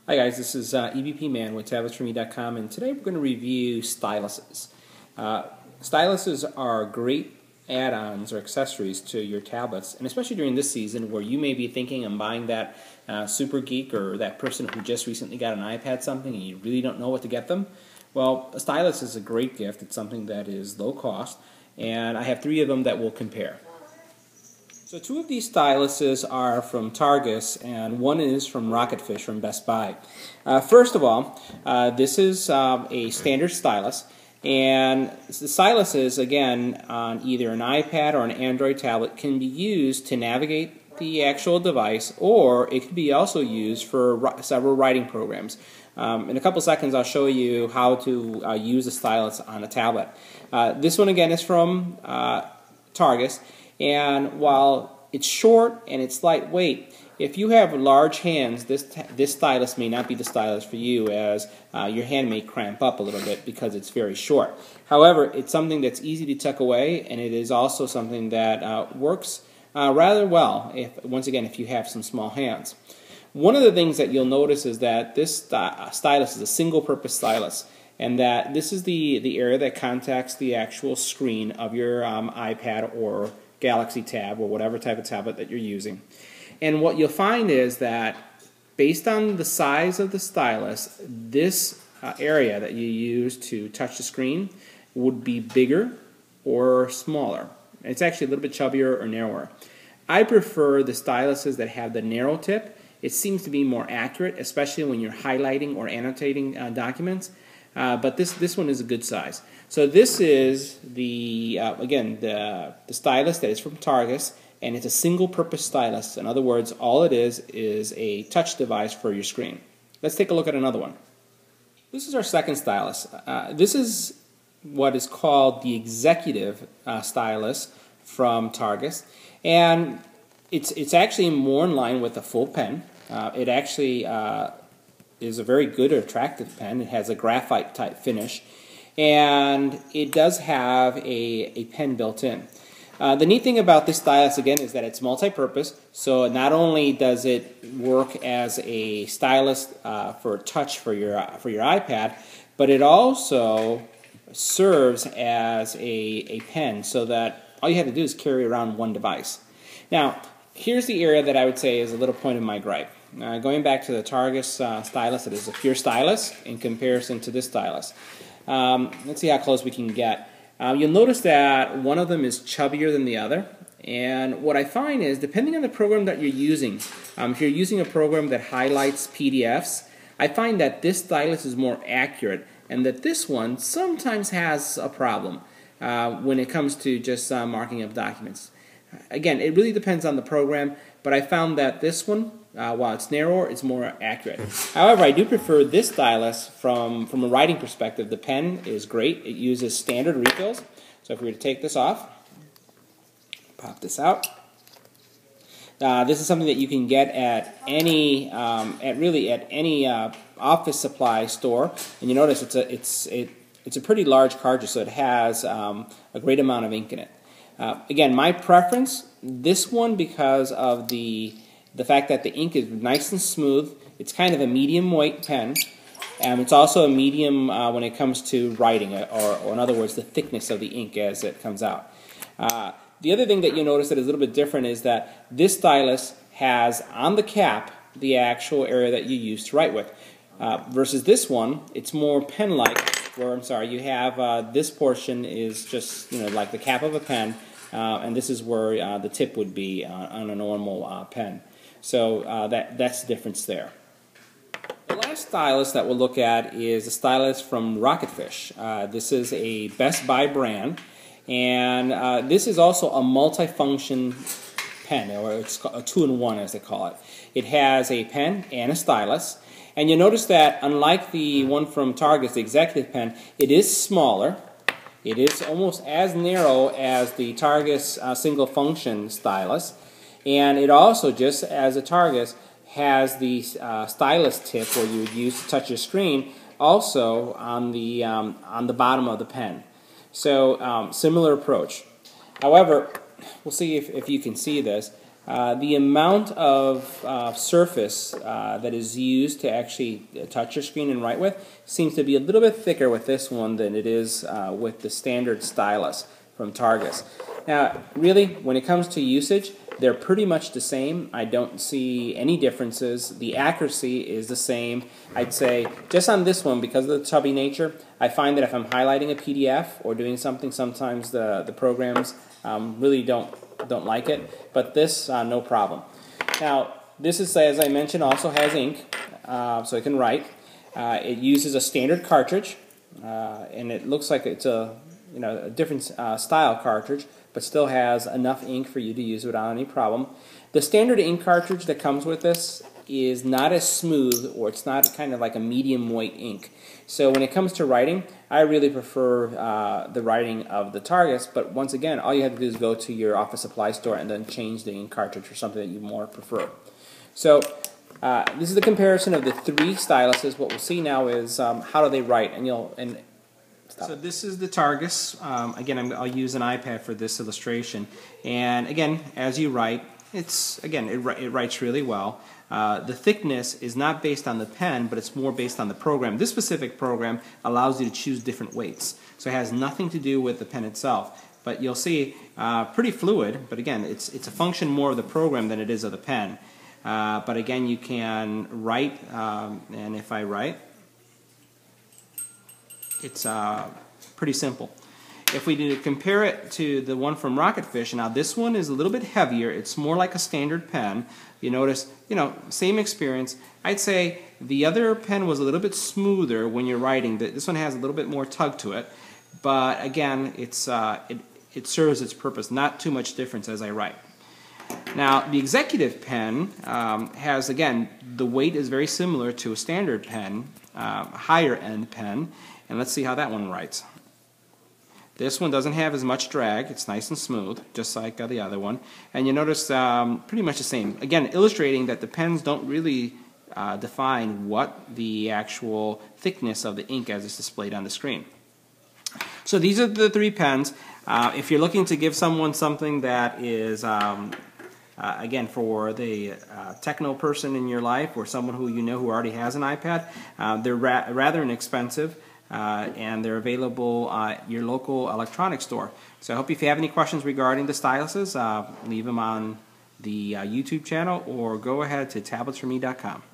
Hi guys, this is EBPMAN with tabletsforme.com, and today we're going to review styluses. Styluses are great add-ons or accessories to your tablets, and especially during this season where you may be thinking of buying that super geek or that person who just recently got an iPad something and you really don't know what to get them. Well, a stylus is a great gift. It's something that is low cost, and I have 3 of them that we'll compare. So 2 of these styluses are from Targus, and 1 is from Rocket Fish from Best Buy. First of all, this is a standard stylus, and the styluses, again, on either an iPad or an Android tablet, can be used to navigate the actual device, or it can be also used for several writing programs. In a couple seconds, I'll show you how to use a stylus on a tablet. This one, again, is from Targus. And while it's short and it's lightweight, if you have large hands, this stylus may not be the stylus for you, as your hand may cramp up a little bit because it's very short. However, it's something that's easy to tuck away, and it is also something that works rather well, once again, if you have some small hands. One of the things that you'll notice is that this stylus is a single-purpose stylus, and that this is the area that contacts the actual screen of your iPad or Galaxy Tab or whatever type of tablet that you're using. And what you'll find is that based on the size of the stylus, this area that you use to touch the screen would be bigger or smaller. It's actually a little bit chubbier or narrower. I prefer the styluses that have the narrow tip. It seems to be more accurate, especially when you're highlighting or annotating documents. But this one is a good size. So this is again the stylus that is from Targus, and it's a single-purpose stylus. In other words, all it is a touch device for your screen. Let's take a look at another one. This is our second stylus. This is what is called the Executive stylus from Targus, and it's actually more in line with a full pen. It actually is a very good or attractive pen. It has a graphite type finish, and it does have a pen built in. The neat thing about this stylus, again, is that it's multi-purpose. So not only does it work as a stylus for touch for your iPad, but it also serves as a pen, so that all you have to do is carry around one device. Now, here's the area that I would say is a little point of my gripe. Going back to the Targus stylus, it is a pure stylus in comparison to this stylus. Let's see how close we can get. You'll notice that one of them is chubbier than the other, and what I find is, depending on the program that you're using, if you're using a program that highlights PDFs, I find that this stylus is more accurate, and that this one sometimes has a problem when it comes to just marking up documents. Again, it really depends on the program, but I found that this one, while it's narrower, it's more accurate. However, I do prefer this stylus from a writing perspective. The pen is great. It uses standard refills. So if we were to take this off, pop this out. This is something that you can get at any office supply store. And you notice it's a pretty large cartridge, so it has a great amount of ink in it. Again, my preference, this one, because of the fact that the ink is nice and smooth. It's kind of a medium weight pen, and it's also a medium when it comes to writing, or in other words, the thickness of the ink as it comes out. The other thing that you'll notice that is a little bit different is that this stylus has on the cap the actual area that you use to write with, versus this one, it's more pen-like. Where, you have this portion is just like the cap of a pen, and this is where the tip would be on a normal pen. So that's the difference there. The last stylus that we'll look at is a stylus from Rocket Fish. This is a Best Buy brand, and this is also a multi-function pen, or it's a 2-in-1 as they call it. It has a pen and a stylus. And you'll notice that, unlike the one from Targus, the Executive pen, it is smaller. It is almost as narrow as the Targus single-function stylus. And it also, just as a Targus, has the stylus tip where you would use to touch your screen, also on the bottom of the pen. So, similar approach. However, we'll see if you can see this. the amount of surface that is used to actually touch your screen and write with seems to be a little bit thicker with this one than it is with the standard stylus from Targus. Now, really, when it comes to usage, they're pretty much the same. I don't see any differences. The accuracy is the same. I'd say just on this one, because of the chubby nature, I find that if I'm highlighting a PDF or doing something, sometimes the programs really don't like it. But this, no problem. Now, this is, as I mentioned, also has ink, so it can write. It uses a standard cartridge, and it looks like it's a different style cartridge, but still has enough ink for you to use without any problem. The standard ink cartridge that comes with this is not as smooth, or it's not kind of like a medium weight ink. So when it comes to writing, I really prefer the writing of the Targus, but once again, all you have to do is go to your office supply store and then change the ink cartridge for something that you more prefer. So this is the comparison of the three styluses. What we'll see now is how do they write, and so this is the Targus. Again, I'll use an iPad for this illustration. And again, as you write, it writes really well. The thickness is not based on the pen, but it's more based on the program. This specific program allows you to choose different weights. So it has nothing to do with the pen itself. But you'll see, pretty fluid, but again, it's a function more of the program than it is of the pen. But again, you can write, and if I write, it's pretty simple. If we do compare it to the one from Rocket Fish, now this one is a little bit heavier. It's more like a standard pen. You notice, same experience. I'd say the other pen was a little bit smoother when you're writing. This one has a little bit more tug to it. But again, it serves its purpose. Not too much difference as I write. Now, the Executive pen has, again, the weight is very similar to a standard pen, higher end pen. And let's see how that one writes. This one doesn't have as much drag. It's nice and smooth, just like the other one. And you notice pretty much the same. Again, illustrating that the pens don't really define what the actual thickness of the ink as it's displayed on the screen. So these are the three pens. If you're looking to give someone something that is, again, for the techno person in your life or someone who who already has an iPad, they're rather inexpensive. And they're available at your local electronics store. So I hope if you have any questions regarding the styluses, leave them on the YouTube channel or go ahead to tabletsforme.com.